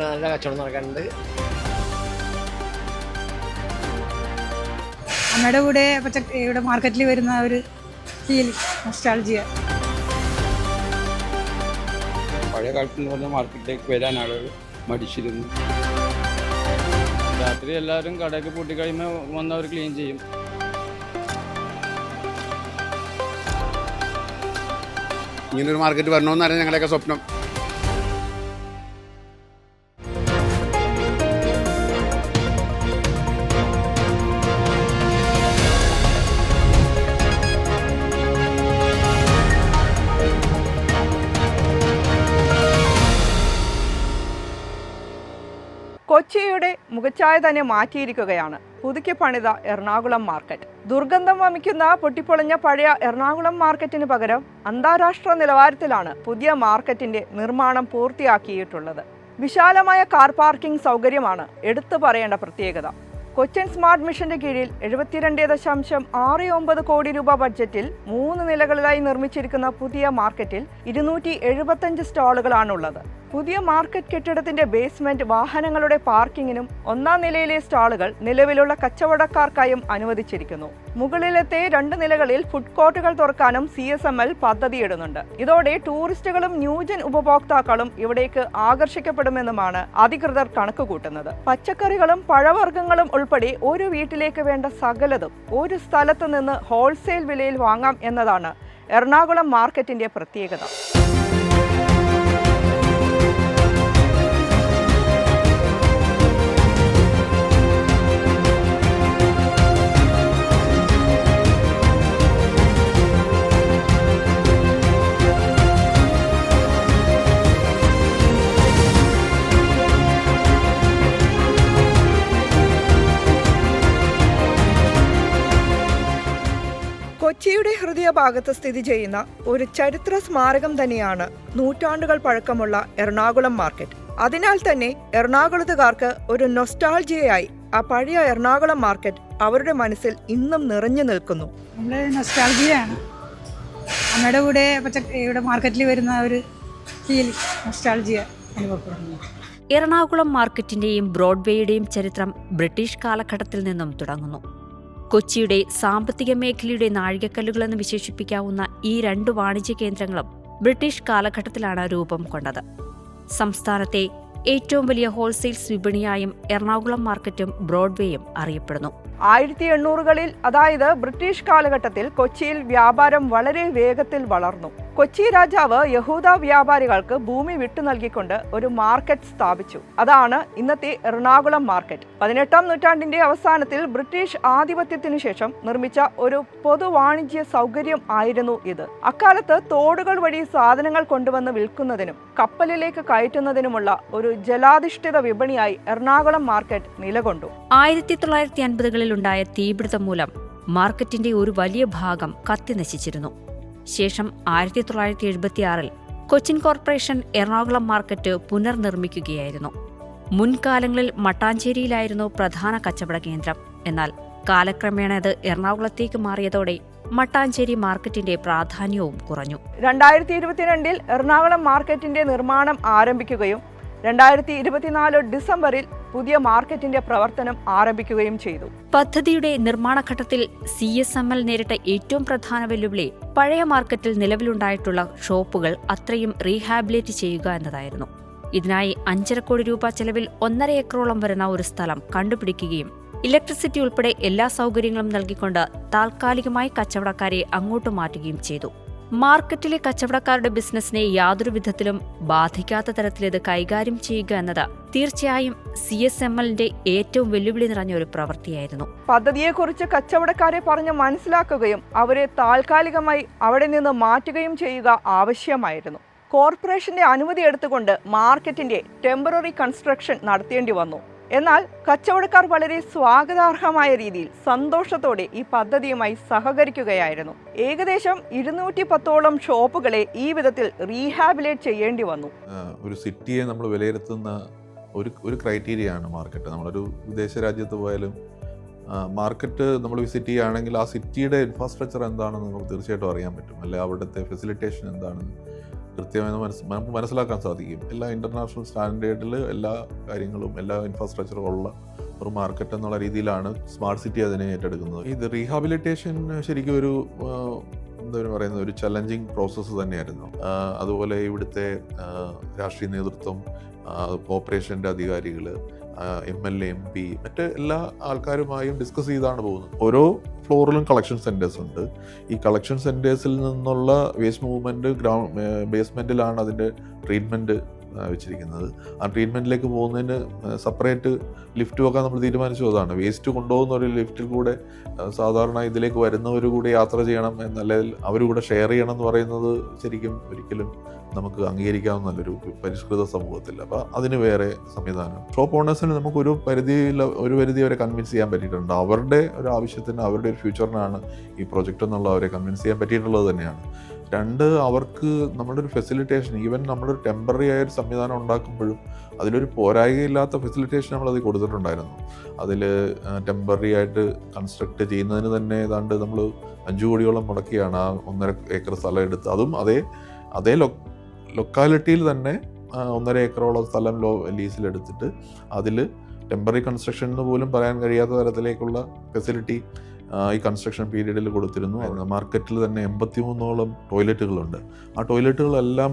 നല്ല കച്ചവടം നടക്കാറുണ്ട്. അമ്മയുടെ കൂടെ ഇവിടെ മാർക്കറ്റിൽ വരുന്ന ഒരു ഫീൽ നൊസ്റ്റാൾജിയ. പഴയ കാലത്ത് എന്ന് പറഞ്ഞാൽ മാർക്കറ്റിലേക്ക് വരാൻ ആളുകൾ മടിച്ചിരുന്നു. രാത്രി എല്ലാവരും കടയൊക്കെ പൂട്ടിക്കഴിയുമ്പോൾ വന്നവർ ക്ലീൻ ചെയ്യും. ഇങ്ങനൊരു മാർക്കറ്റ് വരണമെന്നായിരുന്നു ഞങ്ങളുടെയൊക്കെ സ്വപ്നം. കൊച്ചിയുടെ മുഖച്ഛായ തന്നെ മാറ്റിയിരിക്കുകയാണ് പുതുക്കി പണിത എറണാകുളം മാർക്കറ്റ്. ദുർഗന്ധം വമിക്കുന്ന പൊട്ടിപ്പൊളിഞ്ഞ പഴയ എറണാകുളം മാർക്കറ്റിന് പകരം അന്താരാഷ്ട്ര നിലവാരത്തിലാണ് പുതിയ മാർക്കറ്റിന്റെ നിർമ്മാണം പൂർത്തിയാക്കിയിട്ടുള്ളത്. വിശാലമായ കാർ പാർക്കിംഗ് സൗകര്യമാണ് എടുത്തു പറയേണ്ട പ്രത്യേകത. കൊച്ചിൻ സ്മാർട്ട് മിഷന്റെ കീഴിൽ 72.69 കോടി രൂപ ബഡ്ജറ്റിൽ 3 നിലകളിലായി നിർമ്മിച്ചിരിക്കുന്ന പുതിയ മാർക്കറ്റിൽ 275 സ്റ്റാളുകളാണുള്ളത്. പുതിയ മാർക്കറ്റ് കെട്ടിടത്തിന്റെ ബേസ്മെന്റ് വാഹനങ്ങളുടെ പാർക്കിങ്ങിനും 1ാം നിലയിലെ സ്റ്റാളുകൾ നിലവിലുള്ള കച്ചവടക്കാർക്കായും അനുവദിച്ചിരിക്കുന്നു. മുകളിലത്തെ 2 നിലകളിൽ ഫുഡ് കോർട്ടുകൾ തുറക്കാനും CSML പദ്ധതിയിടുന്നുണ്ട്. ഇതോടെ ടൂറിസ്റ്റുകളും ന്യൂജൻ ഉപഭോക്താക്കളും ഇവിടേക്ക് ആകർഷിക്കപ്പെടുമെന്നുമാണ് അധികൃതർ കണക്കുകൂട്ടുന്നത്. പച്ചക്കറികളും പഴവർഗ്ഗങ്ങളും ഉൾപ്പെടെ ഒരു വീട്ടിലേക്ക് വേണ്ട സകലതും ഒരു സ്ഥലത്ത് നിന്ന് ഹോൾസെയിൽ വിലയിൽ വാങ്ങാം എന്നതാണ് എറണാകുളം മാർക്കറ്റിന്റെ പ്രത്യേകത. കൊച്ചിയുടെ ഹൃദയഭാഗത്ത് സ്ഥിതി ചെയ്യുന്ന ഒരു ചരിത്ര സ്മാരകം തന്നെയാണ് നൂറ്റാണ്ടുകൾ പഴക്കമുള്ള എറണാകുളം മാർക്കറ്റ്. അതിനാൽ തന്നെ എറണാകുളത്തുകാർക്ക് ഒരു നൊസ്റ്റാൾജിയയായി ആ പഴയ എറണാകുളം മാർക്കറ്റ് അവരുടെ മനസ്സിൽ ഇന്നും നിറഞ്ഞു നിൽക്കുന്നു. നമ്മുടെ നൊസ്റ്റാൾജിയാണ്. അമ്മയുടെ കൂടെ ഇവിടെ മാർക്കറ്റിൽ വരുന്ന ഒരു ഫീൽ നൊസ്റ്റാൾജിയ അനുഭവപ്പെടുന്നു. എറണാകുളം മാർക്കറ്റിന്റെയും ബ്രോഡ്വേയുടെയും ചരിത്രം ബ്രിട്ടീഷ് കാലഘട്ടത്തിൽ നിന്നും തുടങ്ങുന്നു. കൊച്ചിയുടെ സാമ്പത്തിക മേഖലയുടെ നാഴികക്കല്ലുകളെന്ന് വിശേഷിപ്പിക്കാവുന്ന ഈ 2 വാണിജ്യ കേന്ദ്രങ്ങളും ബ്രിട്ടീഷ് കാലഘട്ടത്തിലാണ് രൂപം കൊണ്ടത്. സംസ്ഥാനത്തെ ഏറ്റവും വലിയ ഹോൾസെയിൽസ് വിപണിയായും എറണാകുളം മാർക്കറ്റും ബ്രോഡ്വേയും അറിയപ്പെടുന്നു. 1800കളിൽ അതായത് ബ്രിട്ടീഷ് കാലഘട്ടത്തിൽ കൊച്ചിയിൽ വ്യാപാരം വളരെ വേഗത്തിൽ വളർന്നു. കൊച്ചി രാജാവ് യഹൂദ വ്യാപാരികൾക്ക് ഭൂമി വിട്ടു നൽകിക്കൊണ്ട് ഒരു മാർക്കറ്റ് സ്ഥാപിച്ചു. അതാണ് ഇന്നത്തെ എറണാകുളം മാർക്കറ്റ്. 18ാം നൂറ്റാണ്ടിന്റെ അവസാനത്തിൽ ബ്രിട്ടീഷ് ആധിപത്യത്തിനു ശേഷം നിർമ്മിച്ച ഒരു പൊതു വാണിജ്യ സൗകര്യം ആയിരുന്നു ഇത്. അക്കാലത്ത് തോടുകൾ വഴി സാധനങ്ങൾ കൊണ്ടുവന്ന് വിൽക്കുന്നതിനും കപ്പലിലേക്ക് കയറ്റുന്നതിനുമുള്ള ഒരു ജലാധിഷ്ഠിത വിപണിയായി എറണാകുളം മാർക്കറ്റ് നിലകൊണ്ടു. 1950കളിൽ ഉണ്ടായ തീപിടുത്തം മൂലം മാർക്കറ്റിന്റെ ഒരു വലിയ ഭാഗം കത്തിനശിച്ചിരുന്നു. ശേഷം 1976-ൽ കൊച്ചിൻ കോർപ്പറേഷൻ എറണാകുളം മാർക്കറ്റ് പുനർനിർമ്മിക്കുകയായിരുന്നു. മുൻകാലങ്ങളിൽ മട്ടാഞ്ചേരിയിലായിരുന്നു പ്രധാന കച്ചവട കേന്ദ്രം. എന്നാൽ കാലക്രമേണ അത് എറണാകുളത്തേക്ക് മാറിയതോടെ മട്ടാഞ്ചേരി മാർക്കറ്റിന്റെ പ്രാധാന്യവും കുറഞ്ഞു. 2022-ൽ എറണാകുളം മാർക്കറ്റിന്റെ നിർമ്മാണം ആരംഭിക്കുകയും 2024 ഡിസംബറിൽ പുതിയ മാർക്കറ്റിന്റെ പ്രവർത്തനം ആരംഭിക്കുകയും ചെയ്തു. പദ്ധതിയുടെ നിർമ്മാണഘട്ടത്തിൽ CSML നേരിട്ട ഏറ്റവും പ്രധാന വെല്ലുവിളി പഴയ മാർക്കറ്റിൽ നിലവിലുണ്ടായിട്ടുള്ള ഷോപ്പുകൾ അത്രയും റീഹാബിലിറ്റ് ചെയ്യുക എന്നതായിരുന്നു. ഇതിനായി 5.5 കോടി രൂപ ചെലവിൽ 1.5 ഏക്കറോളം വരുന്ന ഒരു സ്ഥലം കണ്ടുപിടിക്കുകയും ഇലക്ട്രിസിറ്റി ഉൾപ്പെടെ എല്ലാ സൗകര്യങ്ങളും നൽകിക്കൊണ്ട് താൽക്കാലികമായി കച്ചവടക്കാരെ അങ്ങോട്ട് മാറ്റുകയും ചെയ്തു. മാർക്കറ്റിലെ കച്ചവടക്കാരുടെ ബിസിനസിനെ യാതൊരു വിധത്തിലും ബാധിക്കാത്ത തരത്തിലിത് കൈകാര്യം ചെയ്യുക എന്നത് തീർച്ചയായും CSMLന്റെ ഏറ്റവും വെല്ലുവിളി നിറഞ്ഞ ഒരു പ്രവൃത്തിയായിരുന്നു. പദ്ധതിയെക്കുറിച്ച് കച്ചവടക്കാരെ പറഞ്ഞ് മനസ്സിലാക്കുകയും അവരെ താൽക്കാലികമായി അവിടെ നിന്ന് മാറ്റുകയും ചെയ്യുക ആവശ്യമായിരുന്നു. കോർപ്പറേഷന്റെ അനുമതി എടുത്തുകൊണ്ട് മാർക്കറ്റിന്റെ ടെമ്പററി കൺസ്ട്രക്ഷൻ നടത്തേണ്ടി വന്നു. എന്നാൽ കച്ചവടക്കാർ വളരെ സ്വാഗതാർഹമായ രീതിയിൽ സന്തോഷത്തോടെ ഈ പദ്ധതിയുമായി സഹകരിക്കുകയായിരുന്നു. ഏകദേശം 210ഓളം ഷോപ്പുകളെ ഈ വിധത്തിൽ റീഹാബിലേറ്റ് ചെയ്യേണ്ടി വന്നു. ഒരു സിറ്റിയെ നമ്മൾ വിലയിരുത്തുന്ന ഒരു ക്രൈറ്റീരിയയാണ് മാർക്കറ്റ്. നമ്മളൊരു വിദേശ രാജ്യത്ത് പോയാലും മാർക്കറ്റ് നമ്മൾ വിസിറ്റ് ചെയ്യുകയാണെങ്കിൽ ആ സിറ്റിയുടെ ഇൻഫ്രാസ്ട്രക്ചർ എന്താണെന്ന് നമുക്ക് തീർച്ചയായിട്ടും അറിയാൻ പറ്റും. അല്ലെ അവിടുത്തെ ഫെസിലിറ്റേഷൻ എന്താണെന്ന് കൃത്യമായി നമുക്ക് മനസ്സിലാക്കാൻ സാധിക്കും. എല്ലാ ഇൻ്റർനാഷണൽ സ്റ്റാൻഡേർഡിൽ എല്ലാ കാര്യങ്ങളും എല്ലാ ഇൻഫ്രാസ്ട്രക്ചറും ഉള്ള ഒരു മാർക്കറ്റ് എന്നുള്ള രീതിയിലാണ് സ്മാർട്ട് സിറ്റി അതിനെ ഏറ്റെടുക്കുന്നത്. ഇത് റീഹാബിലിറ്റേഷൻ ശരിക്കും ഒരു എന്താ പറയുന്നത് ഒരു ചലഞ്ചിങ് പ്രോസസ്സ് തന്നെയായിരുന്നു. അതുപോലെ ഇവിടുത്തെ രാഷ്ട്രീയ നേതൃത്വം, കോർപ്പറേഷൻ്റെ അധികാരികൾ, MLA, MP മറ്റ് എല്ലാ ആൾക്കാരുമായും ഡിസ്കസ് ചെയ്താണ് പോകുന്നത്. ഓരോ ഫ്ലോറിലും കളക്ഷൻ സെൻറ്റേഴ്സ് ഉണ്ട്. ഈ കളക്ഷൻ സെൻറ്റേഴ്സിൽ നിന്നുള്ള വേസ്റ്റ് മൂവ്മെൻറ്റ് ബേസ്മെൻറ്റിലാണ് അതിൻ്റെ ട്രീറ്റ്മെൻറ്റ് വെച്ചിരിക്കുന്നത്. ആ ട്രീറ്റ്മെൻറ്റിലേക്ക് പോകുന്നതിന് സെപ്പറേറ്റ് ലിഫ്റ്റ് വെക്കാൻ നമ്മൾ തീരുമാനിച്ചു. അതാണ് വേസ്റ്റ് കൊണ്ടുപോകുന്ന ഒരു ലിഫ്റ്റിൽ കൂടെ സാധാരണ ഇതിലേക്ക് വരുന്നവർ കൂടെ യാത്ര ചെയ്യണം എന്നല്ലെങ്കിൽ അവർ കൂടെ ഷെയർ ചെയ്യണം എന്ന് പറയുന്നത് ശരിക്കും ഒരിക്കലും നമുക്ക് അംഗീകരിക്കാവുന്ന നല്ലൊരു പരിഷ്കൃത സമൂഹത്തിൽ. അപ്പോൾ അതിന് വേറെ സംവിധാനം. ഷോപ്പ് ഓണേഴ്സിന് നമുക്ക് ഒരു പരിധി വരെ കൺവിൻസ് ചെയ്യാൻ പറ്റിയിട്ടുണ്ട്. അവരുടെ ഒരു ആവശ്യത്തിന്, അവരുടെ ഒരു ഫ്യൂച്ചറിനാണ് ഈ പ്രൊജക്റ്റ് എന്നുള്ളവരെ കൺവിൻസ് ചെയ്യാൻ പറ്റിയിട്ടുള്ളത് തന്നെയാണ്. 2, അവർക്ക് നമ്മുടെ ഒരു ഫെസിലിറ്റേഷൻ, ഈവൻ നമ്മളൊരു ടെമ്പററി ആയൊരു സംവിധാനം ഉണ്ടാക്കുമ്പോഴും അതിലൊരു പോരായ്കയില്ലാത്ത ഫെസിലിറ്റേഷൻ നമ്മളത് കൊടുത്തിട്ടുണ്ടായിരുന്നു. അതിൽ ടെമ്പററി ആയിട്ട് കൺസ്ട്രക്ട് ചെയ്യുന്നതിന് തന്നെ ഏതാണ്ട് നമ്മൾ 5 കോടിയോളം മുടക്കിയാണ് ആ 1.5 ഏക്കർ സ്ഥലം എടുത്ത്. അതും അതേ ലൊക്കാലിറ്റിയിൽ തന്നെ 1.5 ഏക്കറോളം സ്ഥലം ലീസിലെടുത്തിട്ട് അതിൽ ടെമ്പററി കൺസ്ട്രക്ഷൻ എന്ന് പോലും പറയാൻ കഴിയാത്ത തരത്തിലേക്കുള്ള ഫെസിലിറ്റി ഈ കൺസ്ട്രക്ഷൻ പീരീഡിൽ കൊടുത്തിരുന്നു. മാർക്കറ്റിൽ തന്നെ 83ഓളം ടോയ്ലറ്റുകളുണ്ട്. ആ ടോയ്ലറ്റുകളെല്ലാം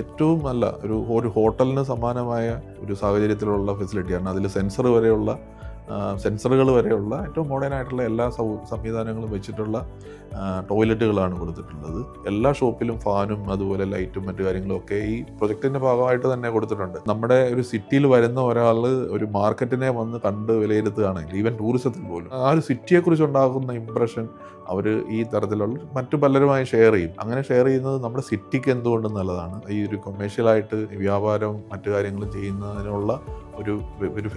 ഏറ്റവും നല്ല ഒരു ഹോട്ടലിന് സമാനമായ ഒരു സാഹചര്യത്തിലുള്ള ഫെസിലിറ്റിയാണ്. അതിൽ സെൻസറുകൾ വരെയുള്ള ഏറ്റവും മോഡേൺ ആയിട്ടുള്ള എല്ലാ സംവിധാനങ്ങളും വെച്ചിട്ടുള്ള ടോയ്ലറ്റുകളാണ് കൊടുത്തിട്ടുള്ളത്. എല്ലാ ഷോപ്പിലും ഫാനും അതുപോലെ ലൈറ്റും മറ്റു കാര്യങ്ങളും ഒക്കെ ഈ പ്രൊജക്റ്റിൻ്റെ ഭാഗമായിട്ട് തന്നെ കൊടുത്തിട്ടുണ്ട്. നമ്മുടെ ഒരു സിറ്റിയിൽ വരുന്ന ഒരാൾ ഒരു മാർക്കറ്റിനെ വന്ന് കണ്ട് വിലയിരുത്തുകയാണെങ്കിൽ, ഈവൻ ടൂറിസത്തിൽ പോലും ആ ഒരു സിറ്റിയെക്കുറിച്ച് ഉണ്ടാകുന്ന ഇംപ്രഷൻ അവർ ഈ തരത്തിലുള്ള മറ്റു പലരുമായി ഷെയർ ചെയ്യും. അങ്ങനെ ഷെയർ ചെയ്യുന്നത് നമ്മുടെ സിറ്റിക്ക് എന്തുകൊണ്ടും നല്ലതാണ്. ഈ ഒരു കൊമേഴ്ഷ്യലായിട്ട് വ്യാപാരവും മറ്റു കാര്യങ്ങളും ചെയ്യുന്നതിനുള്ള ഒരു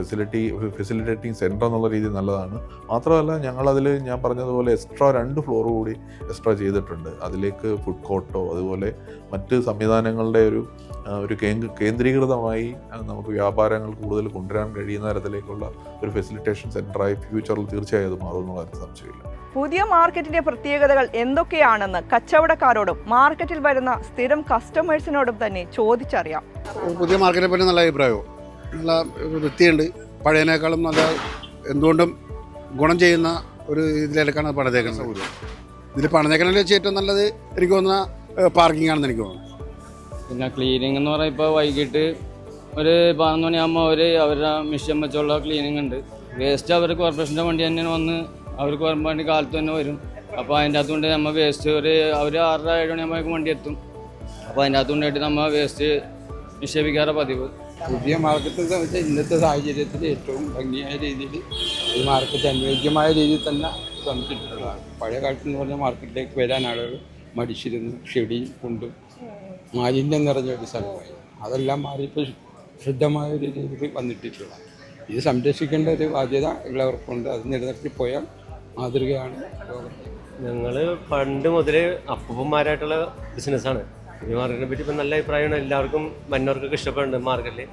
ഫെസിലിറ്റേറ്റിംഗ് സെൻറ്റർ എന്നുള്ള രീതി നല്ലതാണ്. മാത്രമല്ല ഞങ്ങളതിൽ ഞാൻ പറഞ്ഞതുപോലെ എക്സ്ട്രാ 2 ഫ്ലോർ കൂടി എക്സ്ട്രാ ചെയ്തിട്ടുണ്ട്. അതിലേക്ക് ഫുഡ് കോർട്ടോ അതുപോലെ മറ്റ് സംവിധാനങ്ങളുടെ ഒരു കേന്ദ്രീകൃതമായി നമുക്ക് വ്യാപാരങ്ങൾ കൂടുതൽ കൊണ്ടുവരാൻ കഴിയുന്ന തരത്തിലേക്കുള്ള ഒരു ഫെസിലിറ്റേഷൻ സെൻറ്ററായി ഫ്യൂച്ചറിൽ തീർച്ചയായും അത് മാറുമെന്നുള്ള കാര്യം സംശയമില്ല. പുതിയ മാർക്കറ്റിന്റെ പ്രത്യേകതകൾ എന്തൊക്കെയാണെന്ന് കച്ചവടക്കാരോടും മാർക്കറ്റിൽ വരുന്ന സ്ഥിരം കസ്റ്റമേഴ്സിനോടും തന്നെ ചോദിച്ചറിയാം. പുതിയ മാർക്കറ്റിനെ പറ്റി നല്ല അഭിപ്രായവും നല്ല വൃത്തിയുണ്ട്. പഴയതിനേക്കാളും നല്ല എന്തുകൊണ്ടും ഗുണം ചെയ്യുന്ന ഒരു ഇതിലേക്കാണ് പണിതേക്കുന്നത്. ഇതിൽ പണിതേക്കണതിൽ വെച്ച് ഏറ്റവും നല്ലത് എനിക്ക് തോന്നുന്ന പാർക്കിംഗ് ആണെന്ന് എനിക്ക് തോന്നുന്നു. പിന്നെ ക്ലീനിങ് എന്ന് പറയുമ്പോൾ വൈകിട്ട് ഒരു 11 മണിയാകുമ്പോൾ അവരുടെ മിഷ്യൻ വെച്ചുള്ള ക്ലീനിങ് ഉണ്ട്. വേസ്റ്റ് അവർ കോർപ്പറേഷൻ്റെ വണ്ടി തന്നെ വന്ന് അവർക്ക് വരുമ്പോൾ വേണ്ടി കാലത്ത് തന്നെ വരും. അപ്പോൾ അതിൻ്റെ അകത്തുകൊണ്ട് നമ്മൾ വേസ്റ്റ് അവർ 6-7 മണിയാകുമ്പോഴേക്കും വണ്ടി എത്തും. അപ്പോൾ അതിൻ്റെ അകത്തുകൊണ്ടായിട്ട് നമ്മൾ വേസ്റ്റ് നിക്ഷേപിക്കാറ് പതിവ്. പുതിയ മാർക്കറ്റ് വെച്ചാൽ ഇന്നത്തെ സാഹചര്യത്തിൽ ഏറ്റവും ഭംഗിയായ രീതിയിൽ ഈ മാർക്കറ്റ് അനുയോജ്യമായ രീതിയിൽ തന്നെ തന്നിട്ടുള്ളതാണ്. പഴയ കാലത്ത് എന്ന് പറഞ്ഞാൽ മാർക്കറ്റിലേക്ക് വരാൻ ആളുകൾ മടിച്ചിരുന്നു. ചെടി കൊണ്ടും മാലിന്യം നിറഞ്ഞൊരു സ്ഥലമായി. അതെല്ലാം മാറിയപ്പോൾ ശുദ്ധമായ ഒരു രീതിയിൽ വന്നിട്ടുള്ള ഇത് സംരക്ഷിക്കേണ്ട ഒരു ബാധ്യത ഉള്ളവർക്കുണ്ട്. അത് നിലനിർത്തി പോയാൽ മാതൃകയാണ് ലോകത്ത്. ഞങ്ങൾ പണ്ട് മുതൽ അപ്പൂപ്പന്മാരായിട്ടുള്ള ബിസിനസ്സാണ്. ഈ മാർക്കറ്റിനെ പറ്റി ഇപ്പം നല്ല അഭിപ്രായമാണ്. എല്ലാവർക്കും വന്നവർക്കൊക്കെ ഇഷ്ടപ്പെടുന്നുണ്ട്. മാർക്കറ്റിൽ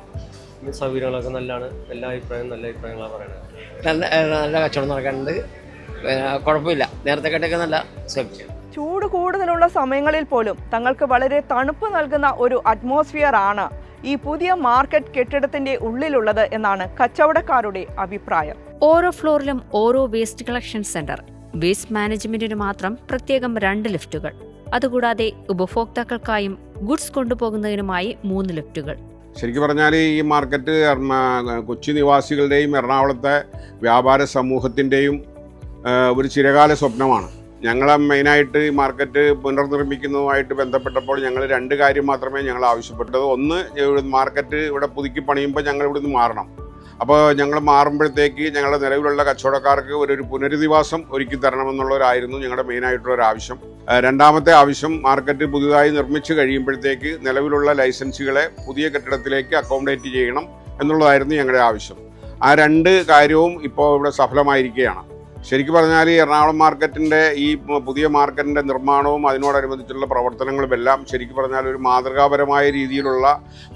സൗകര്യങ്ങളൊക്കെ നല്ലതാണ്. എല്ലാ നല്ല അഭിപ്രായങ്ങളാണ് പറയുന്നത്. നല്ല കച്ചവടം നടക്കാനുണ്ട്. കുഴപ്പമില്ല. നേരത്തെ കേട്ടൊക്കെ നല്ല സേഫ്റ്റി. ചൂട് കൂടുതലുള്ള സമയങ്ങളിൽ പോലും തങ്ങൾക്ക് വളരെ തണുപ്പ് നൽകുന്ന ഒരു അറ്റ്മോസ്ഫിയർ ആണ് ഈ പുതിയ മാർക്കറ്റ് കെട്ടിടത്തിന്റെ ഉള്ളിലുള്ളത് എന്നാണ് കച്ചവടക്കാരുടെ അഭിപ്രായം. ഓരോ ഫ്ലോറിലും ഓരോ വേസ്റ്റ് കളക്ഷൻ സെന്റർ, വേസ്റ്റ് മാനേജ്മെന്റിന് മാത്രം പ്രത്യേകം 2 ലിഫ്റ്റുകൾ, അതുകൂടാതെ ഉപഭോക്താക്കൾക്കായും ഗുഡ്സ് കൊണ്ടുപോകുന്നതിനുമായി 3 ലിഫ്റ്റുകൾ. ശരിക്കും പറഞ്ഞാൽ ഈ മാർക്കറ്റ് കൊച്ചി നിവാസികളുടെയും എറണാകുളത്തെ വ്യാപാര സമൂഹത്തിൻ്റെയും ഒരു ചിരകാല സ്വപ്നമാണ്. ഞങ്ങളെ മെയിനായിട്ട് ഈ മാർക്കറ്റ് പുനർനിർമ്മിക്കുന്നതുമായിട്ട് ബന്ധപ്പെട്ടപ്പോൾ ഞങ്ങൾ 2 കാര്യം മാത്രമേ ഞങ്ങൾ ആവശ്യപ്പെട്ടത്. ഒന്ന്, മാർക്കറ്റ് ഇവിടെ പുതുക്കി പണിയുമ്പോൾ ഞങ്ങൾ ഇവിടുന്ന് മാറണം. അപ്പോൾ ഞങ്ങൾ മാറുമ്പോഴത്തേക്ക് ഞങ്ങളുടെ നിലവിലുള്ള കച്ചവടക്കാർക്ക് ഒരു പുനരധിവാസം ഒരുക്കി തരണമെന്നുള്ളവരായിരുന്നു ഞങ്ങളുടെ മെയിനായിട്ടുള്ളൊരു ആവശ്യം. രണ്ടാമത്തെ ആവശ്യം, മാർക്കറ്റ് പുതുതായി നിർമ്മിച്ച് കഴിയുമ്പോഴത്തേക്ക് നിലവിലുള്ള ലൈസൻസുകളെ പുതിയ കെട്ടിടത്തിലേക്ക് അക്കോമഡേറ്റ് ചെയ്യണം എന്നുള്ളതായിരുന്നു ഞങ്ങളുടെ ആവശ്യം. ആ 2 കാര്യവും ഇപ്പോൾ ഇവിടെ സഫലമായിരിക്കുകയാണ്. ശരിക്കും പറഞ്ഞാൽ ഈ എറണാകുളം മാർക്കറ്റിൻ്റെ ഈ പുതിയ മാർക്കറ്റിൻ്റെ നിർമ്മാണവും അതിനോടനുബന്ധിച്ചുള്ള പ്രവർത്തനങ്ങളും എല്ലാം ശരിക്കും പറഞ്ഞാൽ ഒരു മാതൃകാപരമായ രീതിയിലുള്ള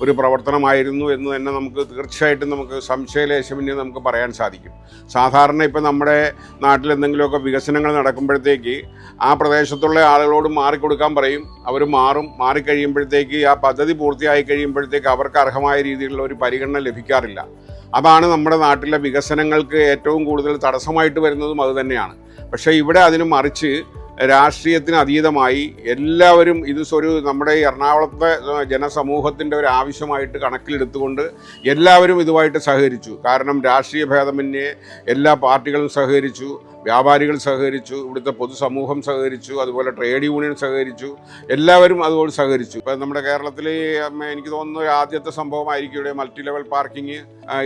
ഒരു പ്രവർത്തനമായിരുന്നു എന്ന് തന്നെ നമുക്ക് തീർച്ചയായിട്ടും നമുക്ക് സംശയലേശമന്യേ നമുക്ക് പറയാൻ സാധിക്കും. സാധാരണ ഇപ്പം നമ്മുടെ നാട്ടിൽ എന്തെങ്കിലുമൊക്കെ വികസനങ്ങൾ നടക്കുമ്പോഴത്തേക്ക് ആ പ്രദേശത്തുള്ള ആളുകളോട് മാറിക്കൊടുക്കാൻ പറയും. അവർ മാറിക്കഴിയുമ്പോഴത്തേക്ക് ആ പദ്ധതി പൂർത്തിയായി കഴിയുമ്പോഴത്തേക്ക് അവർക്ക് അർഹമായ രീതിയിലുള്ള ഒരു പരിഗണന ലഭിക്കാറില്ല. അതാണ് നമ്മുടെ നാട്ടിലെ വികസനങ്ങൾക്ക് ഏറ്റവും കൂടുതൽ തടസ്സമായിട്ട് വരുന്നതും അതുതന്നെയാണ്. പക്ഷേ ഇവിടെ അതിന് മറിച്ച് രാഷ്ട്രീയത്തിന് അതീതമായി എല്ലാവരും നമ്മുടെ എറണാകുളത്തെ ജനസമൂഹത്തിൻ്റെ ഒരു ആവശ്യമായിട്ട് കണക്കിലെടുത്തുകൊണ്ട് എല്ലാവരും ഇതുമായിട്ട് സഹകരിച്ചു. കാരണം രാഷ്ട്രീയ ഭേദമന്യേ എല്ലാ പാർട്ടികളും സഹകരിച്ചു, വ്യാപാരികൾ സഹകരിച്ചു, ഇവിടുത്തെ പൊതുസമൂഹം സഹകരിച്ചു, അതുപോലെ ട്രേഡ് യൂണിയൻ സഹകരിച്ചു, എല്ലാവരും അതുപോലെ സഹകരിച്ചു. ഇപ്പം നമ്മുടെ കേരളത്തിൽ എനിക്ക് തോന്നുന്നു ആദ്യത്തെ സംഭവമായിരിക്കും ഇവിടെ മൾട്ടി ലെവൽ പാർക്കിംഗ്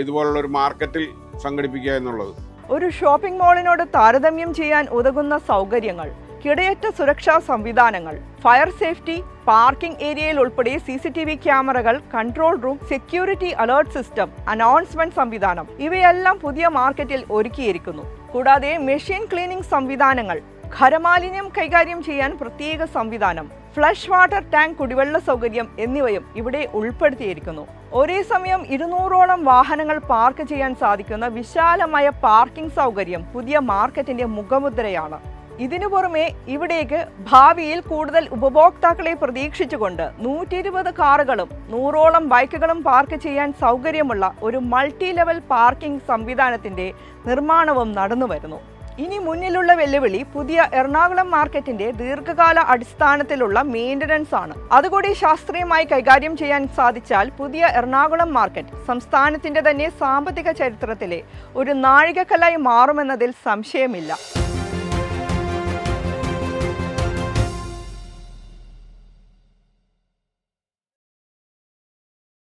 ഇതുപോലുള്ള ഒരു മാർക്കറ്റിൽ സംഘടിപ്പിക്കുക എന്നുള്ളത്. ഒരു ഷോപ്പിംഗ് മാളിനോട് താരതമ്യം ചെയ്യാൻ ഉതകുന്ന സൗകര്യങ്ങൾ, കിടയറ്റ സുരക്ഷാ സംവിധാനങ്ങൾ, ഫയർ സേഫ്റ്റി, പാർക്കിംഗ് ഏരിയയിൽ ഉൾപ്പെടെ CCTV ക്യാമറകൾ, control room, security alert system, announcement സംവിധാനം ഇവയെല്ലാം പുതിയ മാർക്കറ്റിൽ ഒരുക്കിയിരിക്കുന്നു. കൂടാതെ മെഷീൻ ക്ലീനിംഗ് സംവിധാനങ്ങൾ, ഖരമാലിന്യം കൈകാര്യം ചെയ്യാൻ പ്രത്യേക സംവിധാനം, ഫ്ലഷ് വാട്ടർ ടാങ്ക് കുടിവെള്ള സൗകര്യം എന്നിവയും ഇവിടെ ഉൾപ്പെടുത്തിയിരിക്കുന്നു. ഒരേ സമയം 200ഓളം വാഹനങ്ങൾ പാർക്ക് ചെയ്യാൻ സാധിക്കുന്ന വിശാലമായ പാർക്കിംഗ് സൗകര്യം പുതിയ മാർക്കറ്റിന്റെ മുഖമുദ്രയാണ്. ഇതിനു പുറമെ ഇവിടേക്ക് ഭാവിയിൽ കൂടുതൽ ഉപഭോക്താക്കളെ പ്രതീക്ഷിച്ചുകൊണ്ട് 120 കാറുകളും 100ഓളം ബൈക്കുകളും പാർക്ക് ചെയ്യാൻ സൗകര്യമുള്ള ഒരു മൾട്ടി ലെവൽ പാർക്കിംഗ് സംവിധാനത്തിന്റെ നിർമ്മാണവും നടന്നുവരുന്നു. ഇനി മുന്നിലുള്ള വെല്ലുവിളി പുതിയ എറണാകുളം മാർക്കറ്റിന്റെ ദീർഘകാല അടിസ്ഥാനത്തിലുള്ള മെയിൻ്റനൻസ് ആണ്. അതുകൂടി ശാസ്ത്രീയമായി കൈകാര്യം ചെയ്യാൻ സാധിച്ചാൽ പുതിയ എറണാകുളം മാർക്കറ്റ് സംസ്ഥാനത്തിന്റെ തന്നെ സാമ്പത്തിക ചരിത്രത്തിലെ ഒരു നാഴികക്കല്ലായി മാറുമെന്നതിൽ സംശയമില്ല.